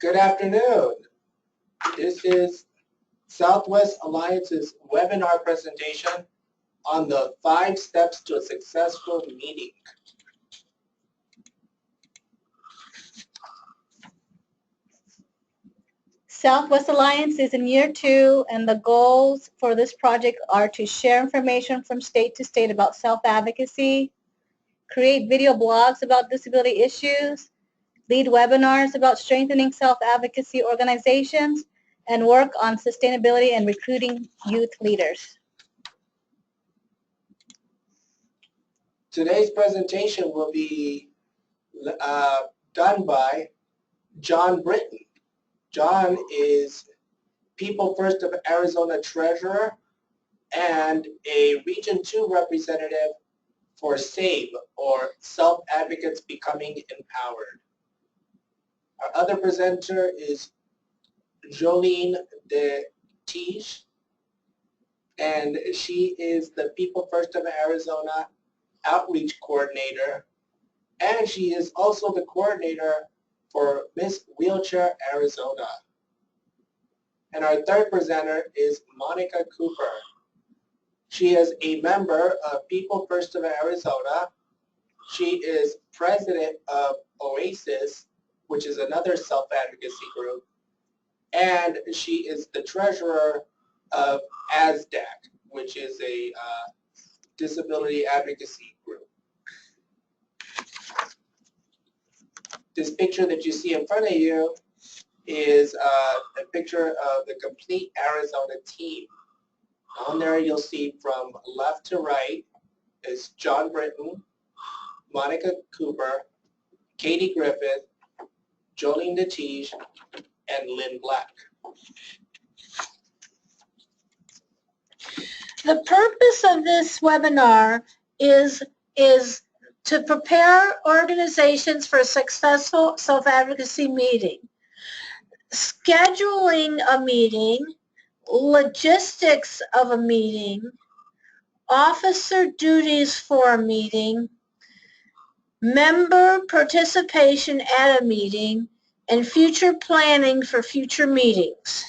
Good afternoon. This is Southwest Alliance's webinar presentation on the 5 steps to a successful meeting. Southwest Alliance is in year 2, and the goals for this project are to share information from state to state about self-advocacy, create video blogs about disability issues, lead webinars about strengthening self-advocacy organizations, and work on sustainability and recruiting youth leaders. Today's presentation will be done by John Britton. John is People First of Arizona Treasurer and a Region 2 representative for SABE, or Self-Advocates Becoming Empowered. Our other presenter is Jolene DeTige, and she is the People First of Arizona Outreach Coordinator, and she is also the coordinator for Miss Wheelchair Arizona. And our third presenter is Monica Cooper. She is a member of People First of Arizona. She is president of OASIS, which is another self-advocacy group, and she is the treasurer of ASDAC, which is a disability advocacy group. This picture that you see in front of you is a picture of the complete Arizona team. On there you'll see from left to right is John Britton, Monica Cooper, Katie Griffith, Jolene DeTige, and Lynn Black. The purpose of this webinar is to prepare organizations for a successful self-advocacy meeting. Scheduling a meeting, logistics of a meeting, officer duties for a meeting, member participation at a meeting, and future planning for future meetings.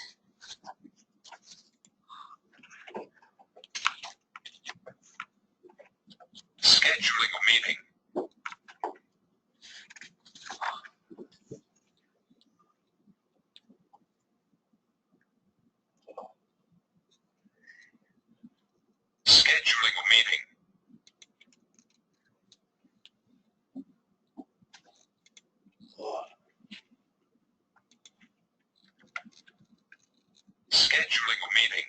Scheduling a meeting. Scheduling a meeting. Scheduling a meeting.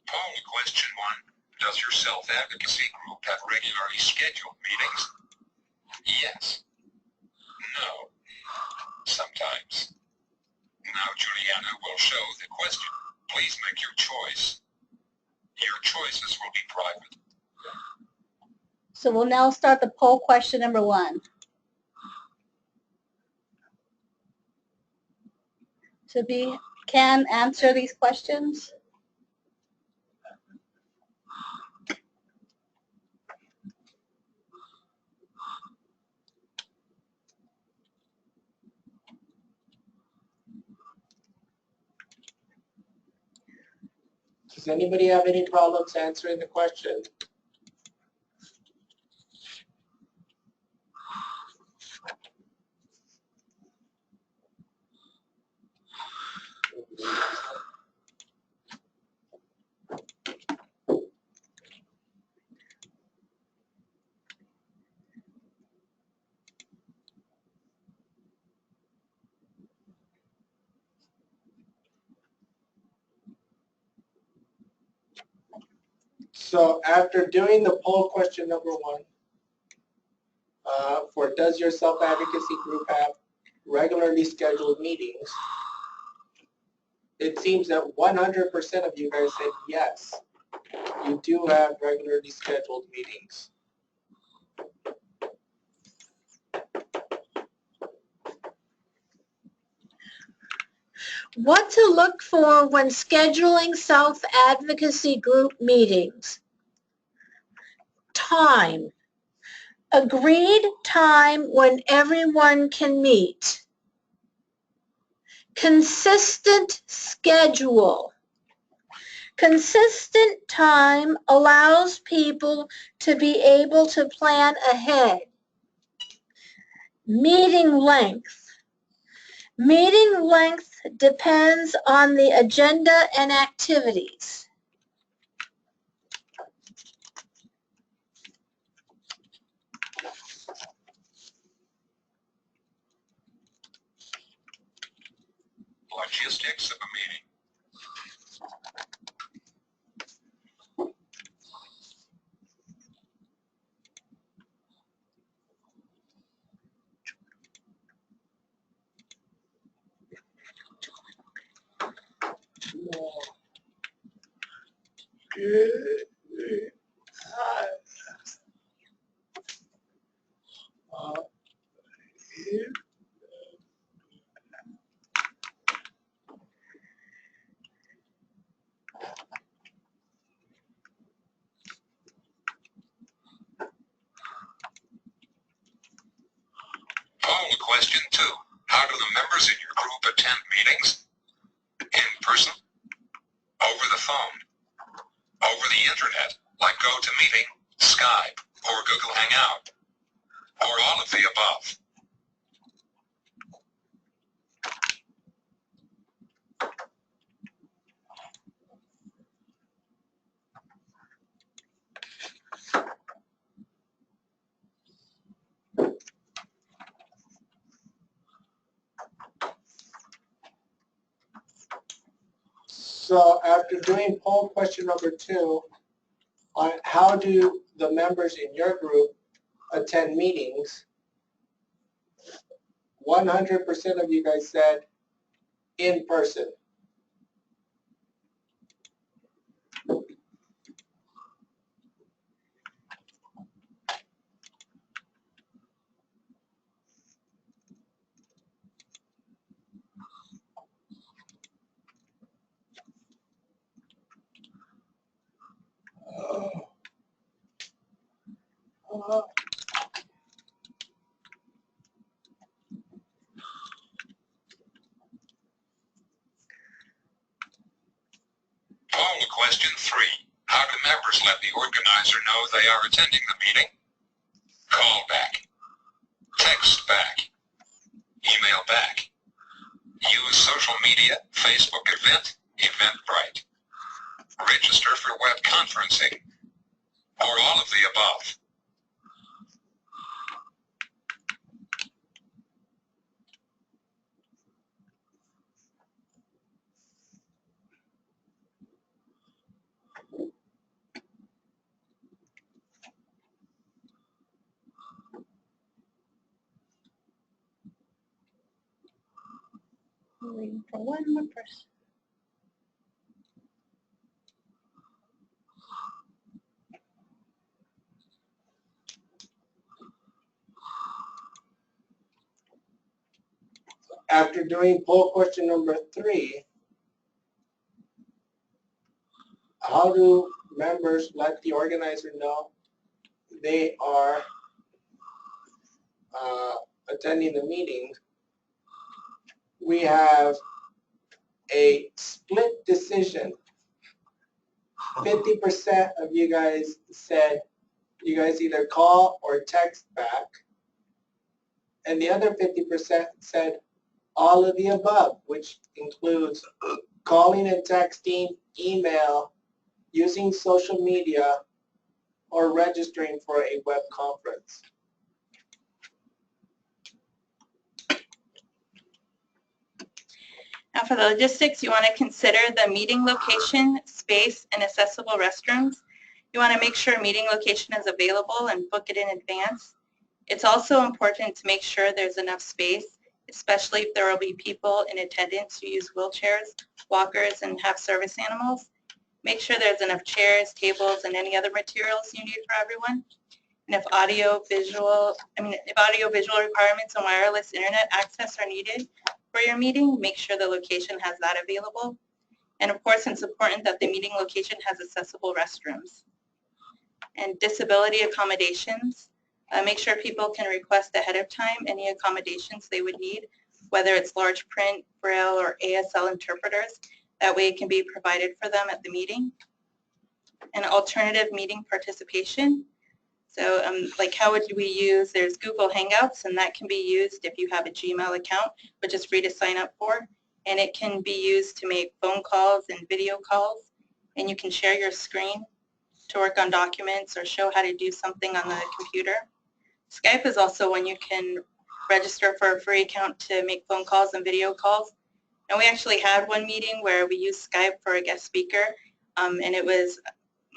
Poll question 1. Does your self-advocacy group have regularly scheduled meetings? Yes. No. Sometimes. Now Juliana will show the question. Please make your choice. Your choices will be private. So we'll now start the poll question number 1. To be can answer these questions. Does anybody have any problems answering the question? So after doing the poll question number 1, for does your self-advocacy group have regularly scheduled meetings, it seems that 100% of you guys said yes, you do have regularly scheduled meetings. What to look for when scheduling self-advocacy group meetings. Time. agreed time when everyone can meet. Consistent schedule. Consistent time allows people to be able to plan ahead. Meeting length. Meeting length depends on the agenda and activities. Logistics of a meeting. Poll question 2. How do the members in your group attend meetings? In person? Over the phone? Over the internet, like GoToMeeting, Skype, or Google Hangout? Or all of the above? So after doing poll question number 2 on how do the members in your group attend meetings, 100% of you guys said in person. Poll question 3. How do members let the organizer know they are attending the meeting? Call back. Text back. Email back. Use social media, Facebook event, Eventbrite. Register for web conferencing. Or all of the above. We're waiting for one more person. After doing poll question number 3, how do members let the organizer know they are attending the meeting? We have a split decision. 50% of you guys said you guys either call or text back, and the other 50% said all of the above, which includes calling and texting, email, using social media, or registering for a web conference. Now for the logistics, you want to consider the meeting location, space, and accessible restrooms. You want to make sure meeting location is available and book it in advance. It's also important to make sure there's enough space, especially if there will be people in attendance who use wheelchairs, walkers, and have service animals. Make sure there's enough chairs, tables, and any other materials you need for everyone. And if audio-visual requirements and wireless internet access are needed for your meeting, make sure the location has that available. And of course, it's important that the meeting location has accessible restrooms. And disability accommodations. Make sure people can request ahead of time any accommodations they would need, whether it's large print, Braille, or ASL interpreters. That way it can be provided for them at the meeting. And alternative meeting participation. So like how would we use, there's Google Hangouts, and that can be used if you have a Gmail account, which is free to sign up for. And it can be used to make phone calls and video calls. And you can share your screen to work on documents or show how to do something on the computer. Skype is also when you can register for a free account to make phone calls and video calls. And we actually had one meeting where we used Skype for a guest speaker, and it was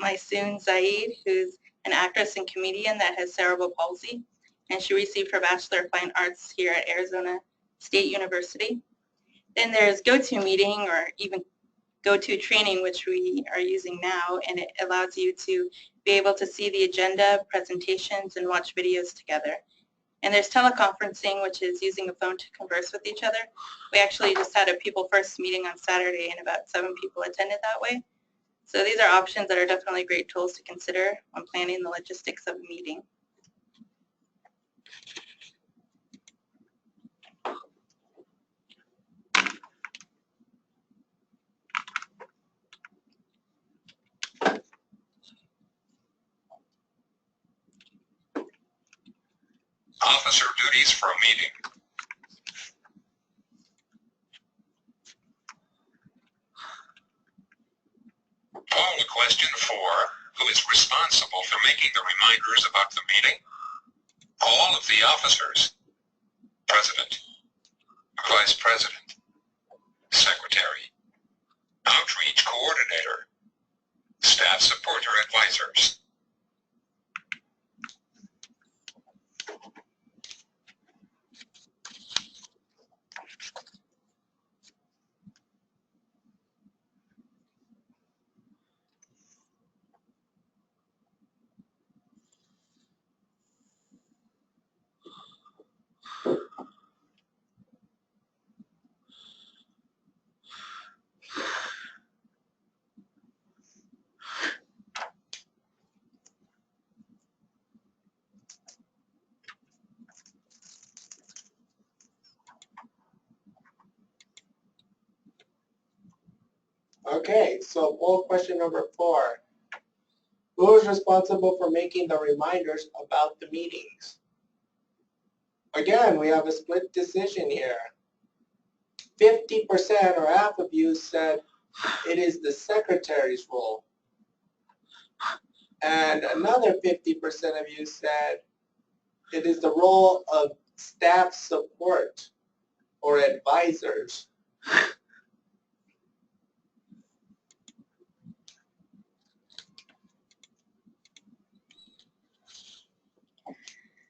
Maysoon Zaid, who's an actress and comedian that has cerebral palsy, and she received her Bachelor of Fine Arts here at Arizona State University. Then there's GoToMeeting, or even GoToTraining, which we are using now, and it allows you to be able to see the agenda, presentations, and watch videos together. And there's teleconferencing, which is using a phone to converse with each other. We actually just had a People First meeting on Saturday, and about 7 people attended that way. So these are options that are definitely great tools to consider when planning the logistics of a meeting. Officer duties for a meeting. Call to question 4. Who is responsible for making the reminders about the meeting? All of the officers. President, Vice President, Secretary, Outreach Coordinator, Staff Supporter Advisors. Okay, so poll question number 4. Who is responsible for making the reminders about the meetings? Again, we have a split decision here. 50% or half of you said it is the secretary's role. And another 50% of you said it is the role of staff support or advisors.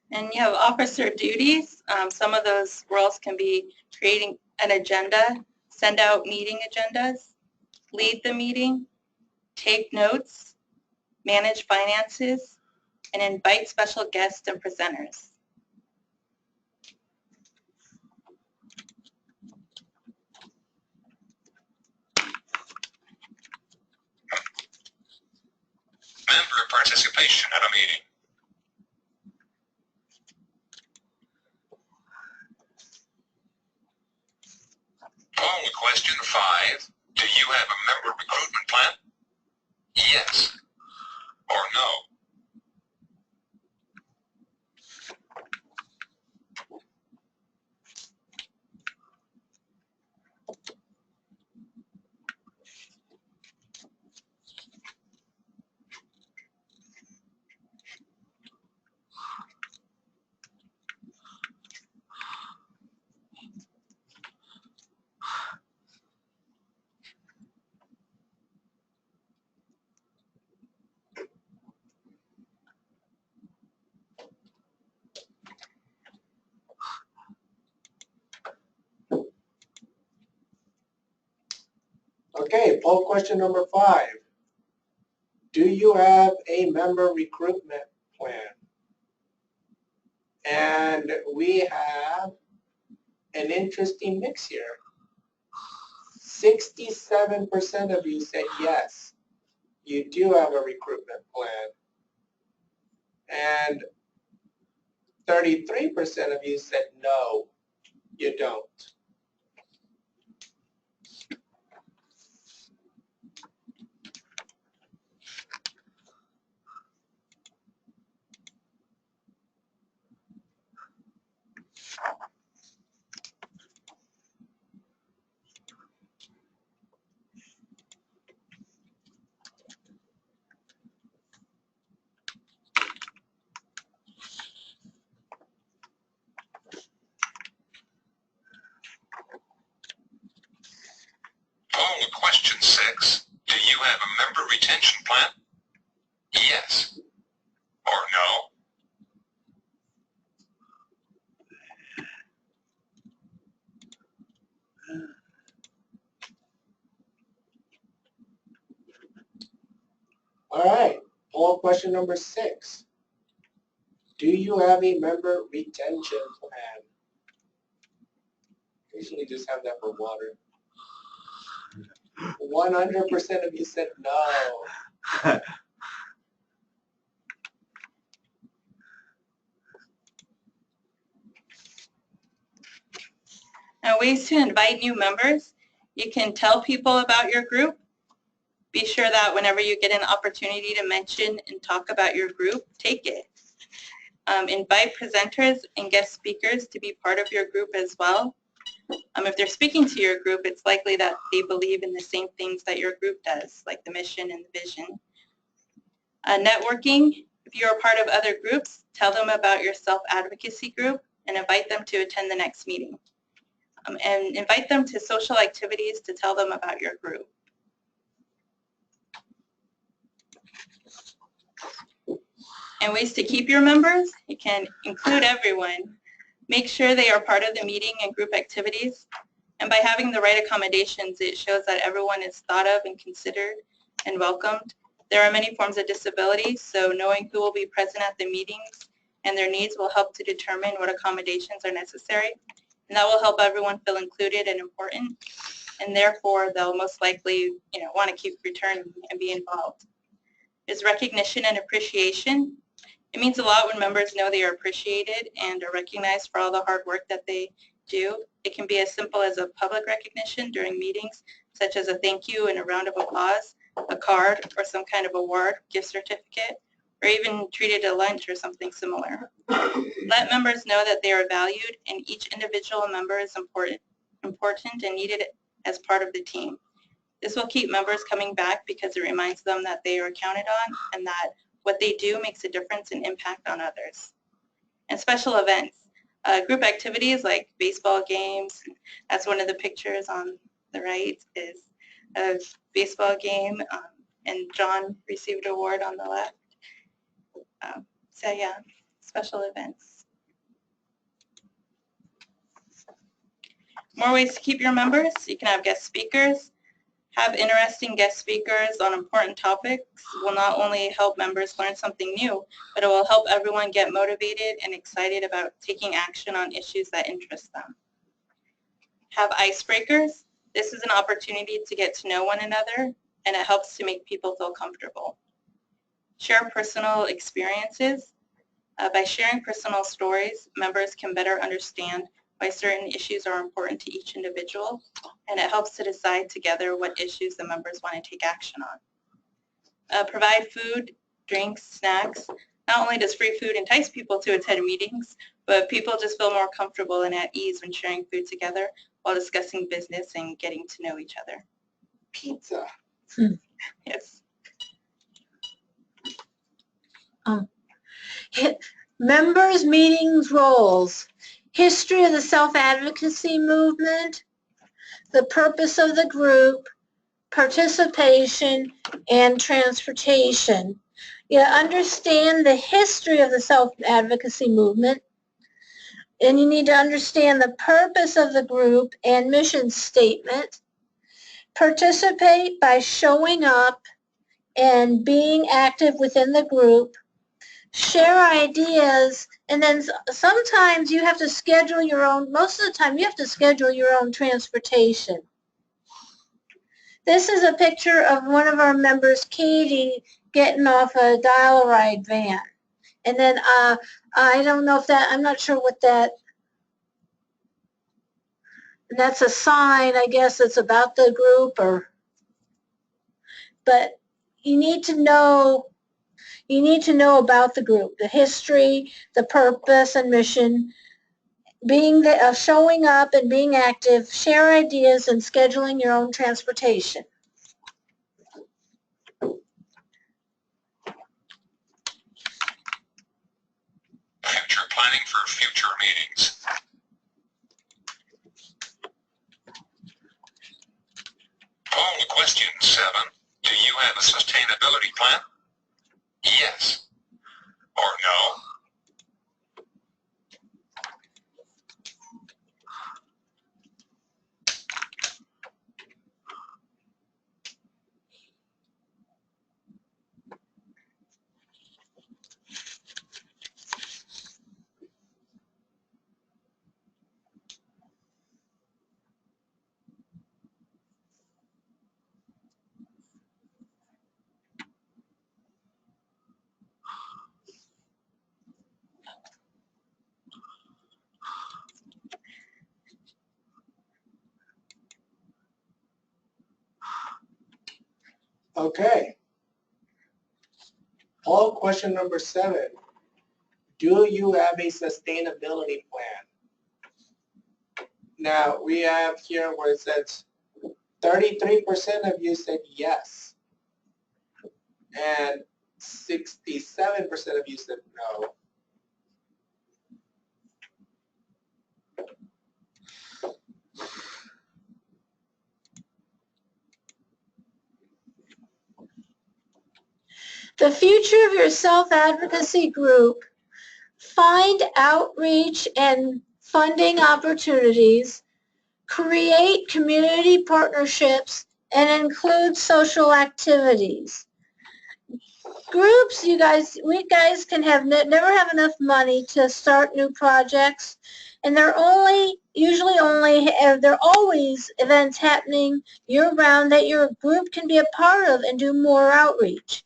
And you have officer duties. Some of those roles can be creating an agenda, send out meeting agendas, lead the meeting, take notes, manage finances, and invite special guests and presenters. Member participation at a meeting. Call to question 5. Do you have a member recruitment plan? Yes or no? Okay, poll question number 5. Do you have a member recruitment plan? And we have an interesting mix here. 67% of you said yes, you do have a recruitment plan. And 33% of you said no, you don't. Poll question 6. Do you have a member retention plan? Yes or no? All right, poll question number 6. Do you have a member retention plan? Usually just have that for water. 100% of you said no. Now, ways to invite new members. You can tell people about your group. Be sure that whenever you get an opportunity to mention and talk about your group, take it. Invite presenters and guest speakers to be part of your group as well. If they're speaking to your group, it's likely that they believe in the same things that your group does, like the mission and the vision. Networking. If you're a part of other groups, tell them about your self-advocacy group and invite them to attend the next meeting. And invite them to social activities to tell them about your group. And ways to keep your members, you can include everyone. Make sure they are part of the meeting and group activities. And by having the right accommodations, it shows that everyone is thought of and considered and welcomed. There are many forms of disability, so knowing who will be present at the meetings and their needs will help to determine what accommodations are necessary. And that will help everyone feel included and important. And therefore, they'll most likely, want to keep returning and be involved. Is recognition and appreciation. It means a lot when members know they are appreciated and are recognized for all the hard work that they do. It can be as simple as a public recognition during meetings, such as a thank you and a round of applause, a card or some kind of award, gift certificate, or even treated to lunch or something similar. Let members know that they are valued and each individual member is important and needed as part of the team. This will keep members coming back because it reminds them that they are counted on and that what they do makes a difference and impact on others. And special events. Group activities like baseball games, that's one of the pictures on the right, is a baseball game, and John received an award on the left. So yeah, special events. More ways to keep your members. You can have guest speakers. Have interesting guest speakers on important topics will not only help members learn something new, but it will help everyone get motivated and excited about taking action on issues that interest them. Have icebreakers. This is an opportunity to get to know one another, and it helps to make people feel comfortable. Share personal experiences. By sharing personal stories, members can better understand why certain issues are important to each individual, and it helps to decide together what issues the members want to take action on. Provide food, drinks, snacks. Not only does free food entice people to attend meetings, but people just feel more comfortable and at ease when sharing food together while discussing business and getting to know each other. Pizza. Yes. Members, meetings, roles. History of the self-advocacy movement, the purpose of the group, participation, and transportation. You understand the history of the self-advocacy movement, and you need to understand the purpose of the group and mission statement. Participate by showing up and being active within the group. Share ideas, and then sometimes you have to schedule your own, most of the time you have to schedule your own transportation. This is a picture of one of our members, Katie, getting off a dial-a-ride van. And then I don't know if that, I'm not sure what that, that's a sign, I guess it's about the group or, but you need to know about the group, the history, the purpose and mission, being the, showing up and being active, share ideas, and scheduling your own transportation. Future planning for future meetings. Poll question 7. Do you have a sustainability plan? Yes or no? Okay. Poll question number 7. Do you have a sustainability plan? Now, we have here where it says 33% of you said yes, and 67% of you said no. The future of your self-advocacy group: find outreach and funding opportunities, create community partnerships, and include social activities. Groups, you guys, we guys can have never have enough money to start new projects, and there are always events happening year-round that your group can be a part of and do more outreach.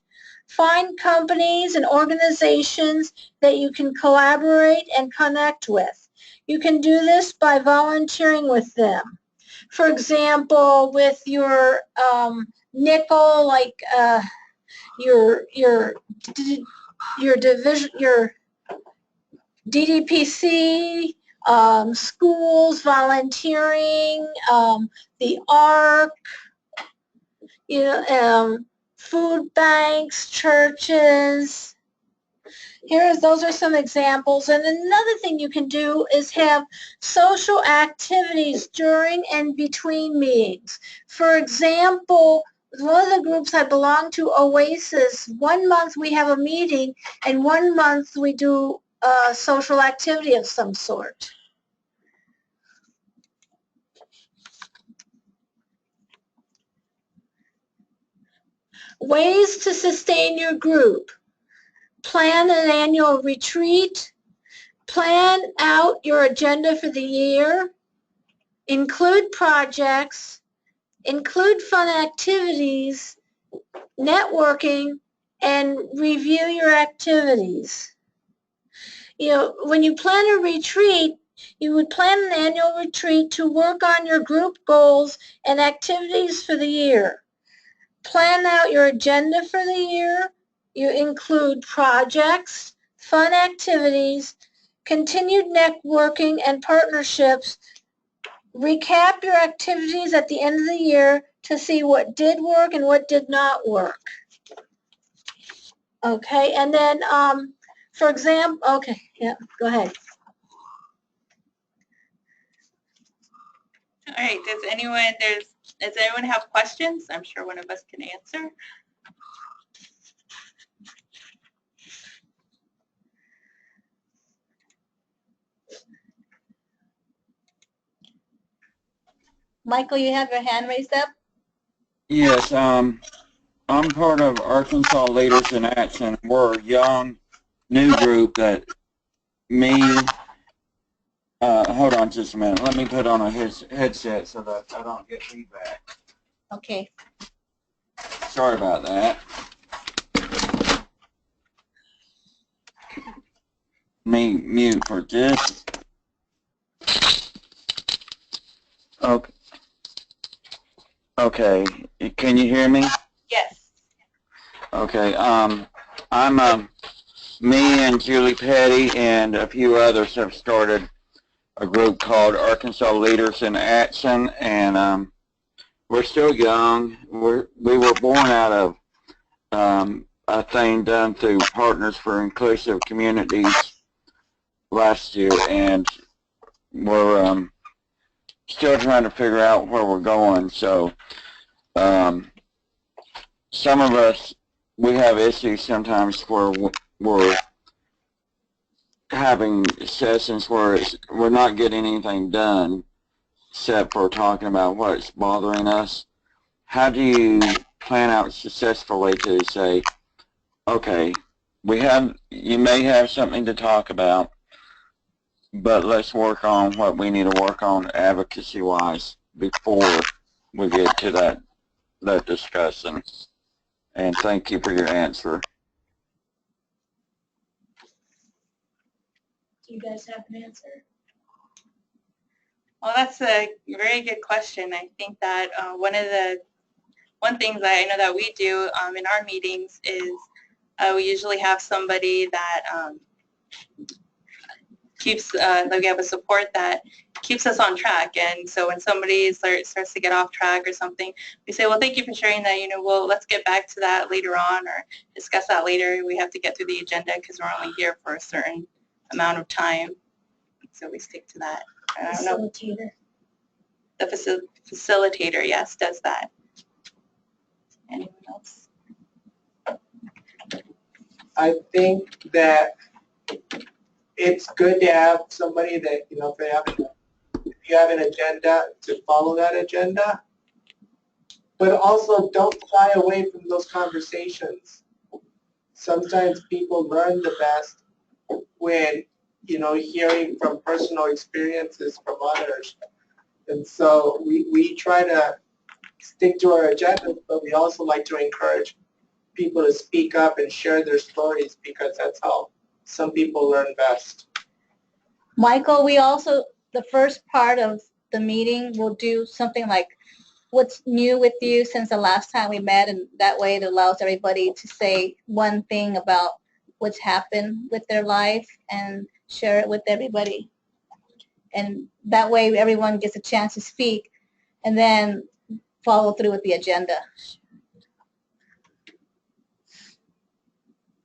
Find companies and organizations that you can collaborate and connect with. You can do this by volunteering with them. For example, with your nickel, like your division, your DDPC, schools, volunteering, the ARC, food banks, churches. Those are some examples. And another thing you can do is have social activities during and between meetings. For example, one of the groups I belong to, Oasis, 1 month we have a meeting and 1 month we do a social activity of some sort. Ways to sustain your group: plan an annual retreat, plan out your agenda for the year, include projects, include fun activities, networking, and review your activities. When you plan a retreat, you would plan an annual retreat to work on your group goals and activities for the year. Plan out your agenda for the year. You include projects, fun activities, continued networking and partnerships. Recap your activities at the end of the year to see what did work and what did not work. Okay, and then, for example, okay, yeah, go ahead. All right, does anyone have questions? I'm sure one of us can answer. Michael, you have your hand raised up? Yes, I'm part of Arkansas Leaders in Action. We're a young, new group that hold on just a minute. Let me put on a headset so that I don't get feedback. Okay. Sorry about that. me mute for just. Okay. Okay. Can you hear me? Yes. Okay. Me and Julie Petty and a few others have started a group called Arkansas Leaders in Action, and we're still young. We were born out of a thing done through Partners for Inclusive Communities last year, and we're still trying to figure out where we're going. So some of us, we have issues sometimes where we're having sessions where we're not getting anything done except for talking about what's bothering us. How do you plan out successfully to say, okay, you may have something to talk about, but let's work on what we need to work on advocacy-wise before we get to that discussion. And thank you for your answer. Do you guys have an answer? Well, that's a very good question. I think that one thing that I know that we do in our meetings is we usually have somebody that keeps, like we have a support that keeps us on track. And so when somebody starts to get off track or something, we say, well, thank you for sharing that. Well, let's get back to that later on or discuss that later. We have to get through the agenda because we're only here for a certain amount of time. So we stick to that. I don't know. Facilitator. The facilitator, yes, does that. Anyone else? I think that it's good to have somebody that, if you have an agenda, to follow that agenda. But also don't shy away from those conversations. Sometimes people learn the best when, hearing from personal experiences from others. And so we try to stick to our agenda, but we also like to encourage people to speak up and share their stories because that's how some people learn best. Michael, we also, the first part of the meeting, we'll do something like what's new with you since the last time we met, and that way it allows everybody to say one thing about what's happened with their life and share it with everybody. And that way everyone gets a chance to speak and then follow through with the agenda.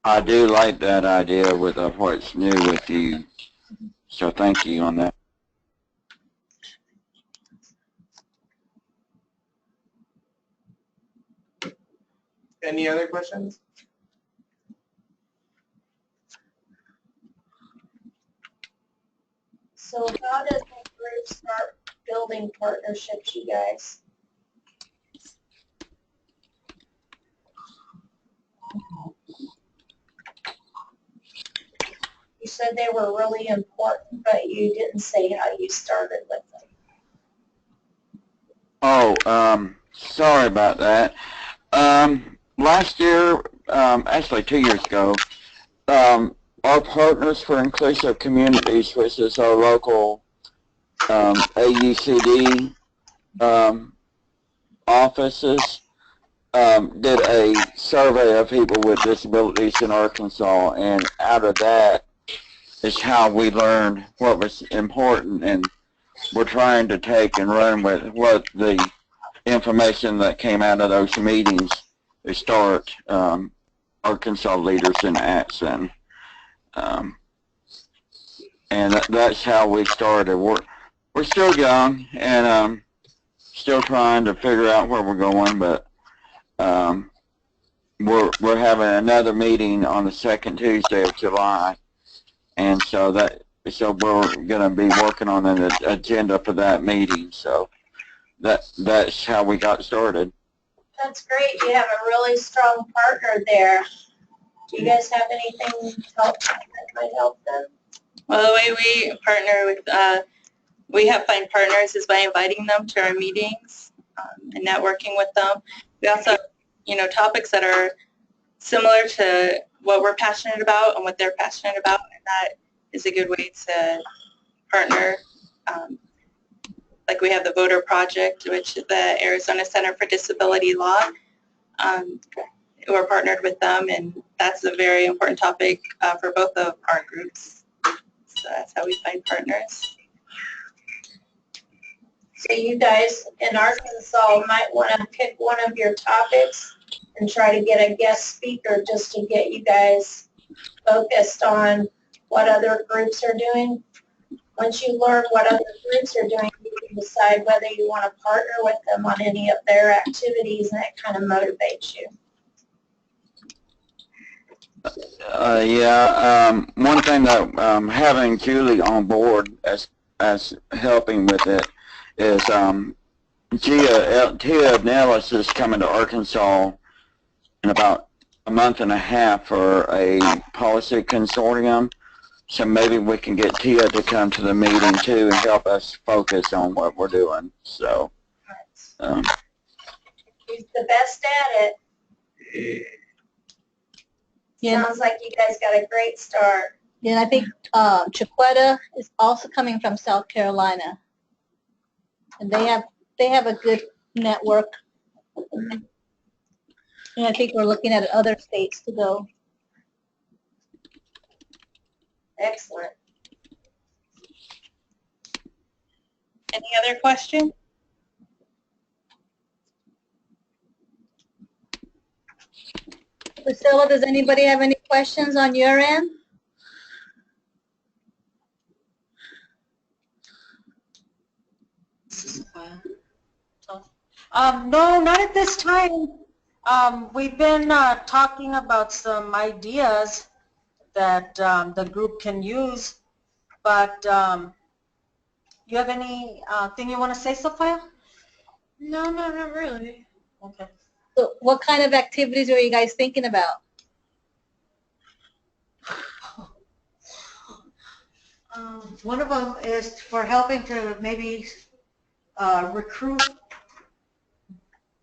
I do like that idea with what's new with you. So thank you on that. Any other questions? So how does the group start building partnerships, you guys? You said they were really important, but you didn't say how you started with them. Oh, sorry about that. Last year, actually 2 years ago, our Partners for Inclusive Communities, which is our local AUCD offices, did a survey of people with disabilities in Arkansas, and out of that is how we learned what was important, and we're trying to take and run with what the information that came out of those meetings to start Arkansas Leaders in Action. And that's how we started. We're still young and still trying to figure out where we're going, but we're having another meeting on the second Tuesday of July, and so we're going to be working on an agenda for that meeting. So that's how we got started. That's great. You have a really strong partner there. Do you guys have anything to help that might help them? Well, the way we partner with, we have find partners is by inviting them to our meetings and networking with them. We also have, topics that are similar to what we're passionate about and what they're passionate about, and that is a good way to partner. Like we have the Voter Project, which is the Arizona Center for Disability Law. We're partnered with them, and that's a very important topic for both of our groups. So that's how we find partners. So you guys in Arkansas might want to pick one of your topics and try to get a guest speaker just to get you guys focused on what other groups are doing. Once you learn what other groups are doing, you can decide whether you want to partner with them on any of their activities, and that kind of motivates you. One thing that having Julie on board as helping with it is Tia Nellis is coming to Arkansas in about a month and a half for a policy consortium. So maybe we can get Tia to come to the meeting too and help us focus on what we're doing. So He's the best at it. Yeah. Sounds like you guys got a great start. And I think Chiquetta is also coming from South Carolina, and they have a good network. And I think we're looking at other states to go. Excellent. Any other questions? Priscilla, does anybody have any questions on your end? No, not at this time. We've been talking about some ideas that the group can use, but you have any thing you want to say, Sophia? No, not really. Okay. So what kind of activities are you guys thinking about? One of them is for helping to maybe recruit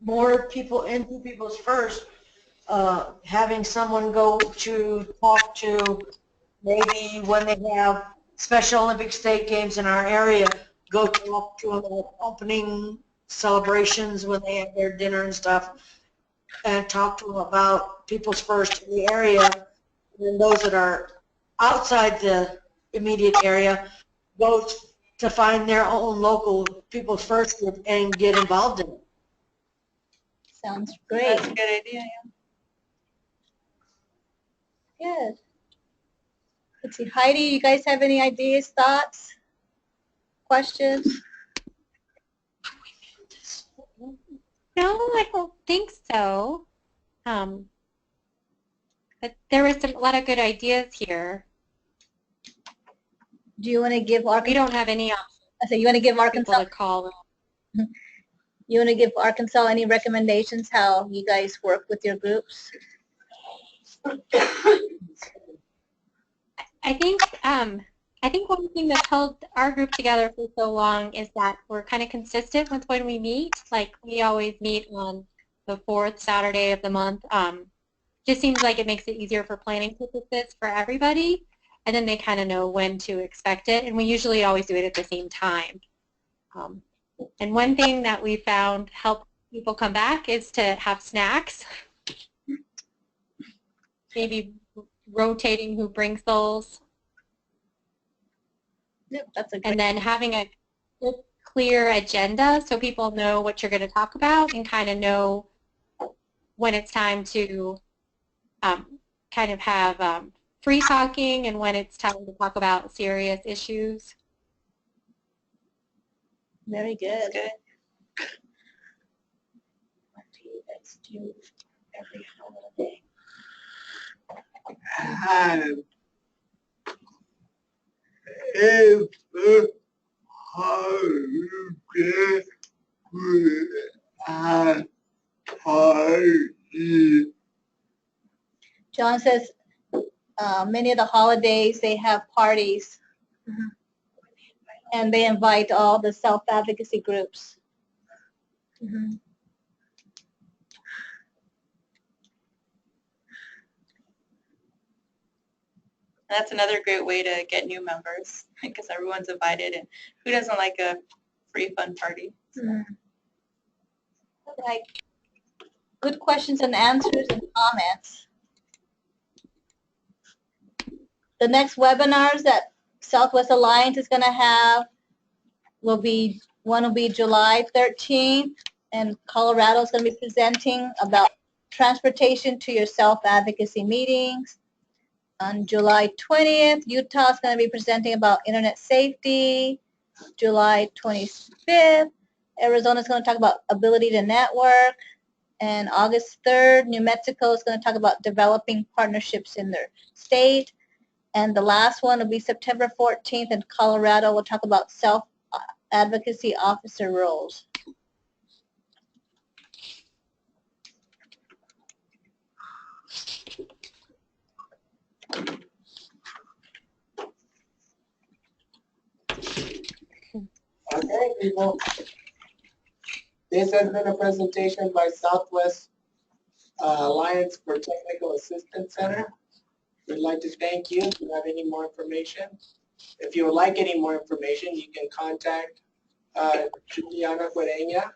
more people into People's First, having someone go to talk to maybe when they have Special Olympic State Games in our area, go talk to them at opening celebrations when they have their dinner and stuff, and talk to them about People's First in the area, and then those that are outside the immediate area go to find their own local People's First group and get involved in it. Sounds great. That's a good idea, yeah. Good. Let's see, Heidi, you guys have any ideas, thoughts, questions? No, I don't think so. But there was a lot of good ideas here. Do you want to give We Arkansas? don't have any I say you want to give people Arkansas. to call. You want to give Arkansas any recommendations how you guys work with your groups? I think one thing that's held our group together for so long is that we're kind of consistent with when we meet. Like we always meet on the 4th Saturday of the month. Just seems like it makes it easier for planning purposes for everybody, and then they kind of know when to expect it. And we usually always do it at the same time. And one thing that we found help people come back is to have snacks. Maybe rotating who brings those. Yep, that's a great. And then having a clear agenda so people know what you're going to talk about and kind of know when it's time to kind of have free talking and when it's time to talk about serious issues. Very good. Good. What do you guys do every holiday? John says many of the holidays they have parties, and they invite all the self-advocacy groups. That's another great way to get new members because everyone's invited, and who doesn't like a free fun party? Right. Good questions and answers and comments. The next webinars that Southwest Alliance is going to have will be, one will be July 13th, and Colorado is going to be presenting about transportation to your self-advocacy meetings. On July 20th, Utah is going to be presenting about internet safety. July 25th, Arizona is going to talk about ability to network. And August 3rd, New Mexico is going to talk about developing partnerships in their state. And the last one will be September 14th in Colorado. We'll talk about self-advocacy officer roles. Okay, people. This has been a presentation by Southwest Alliance for Technical Assistance Center. We'd like to thank you. If you have any more information, if you would like any more information, you can contact Juliana Guareña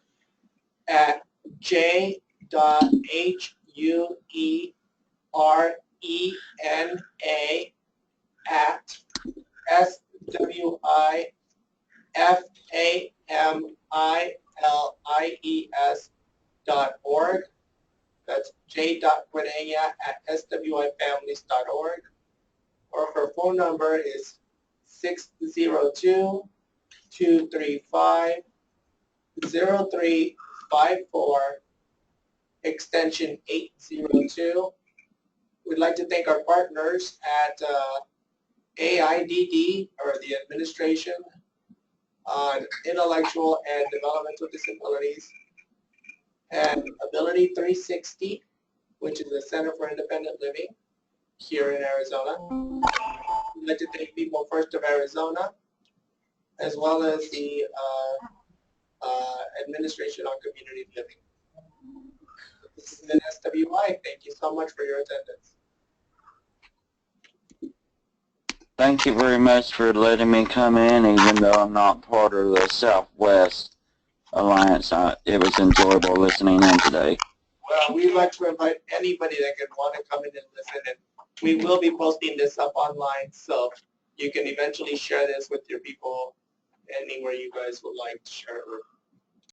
at j.huera@swifamilies.org. That's j.guareña@swifamilies.org. Or her phone number is 602-235-0354, extension 802. We'd like to thank our partners at AIDD, or the Administration on Intellectual and Developmental Disabilities, and Ability 360, which is the Center for Independent Living here in Arizona. We'd like to thank People First of Arizona, as well as the Administration on Community Living. This is an SWI. Thank you so much for your attendance. Thank you very much for letting me come in, even though I'm not part of the Southwest Alliance. It was enjoyable listening in today. Well, we'd like to invite anybody that could want to come in and listen, and we will be posting this up online, so you can eventually share this with your people anywhere you guys would like to share it.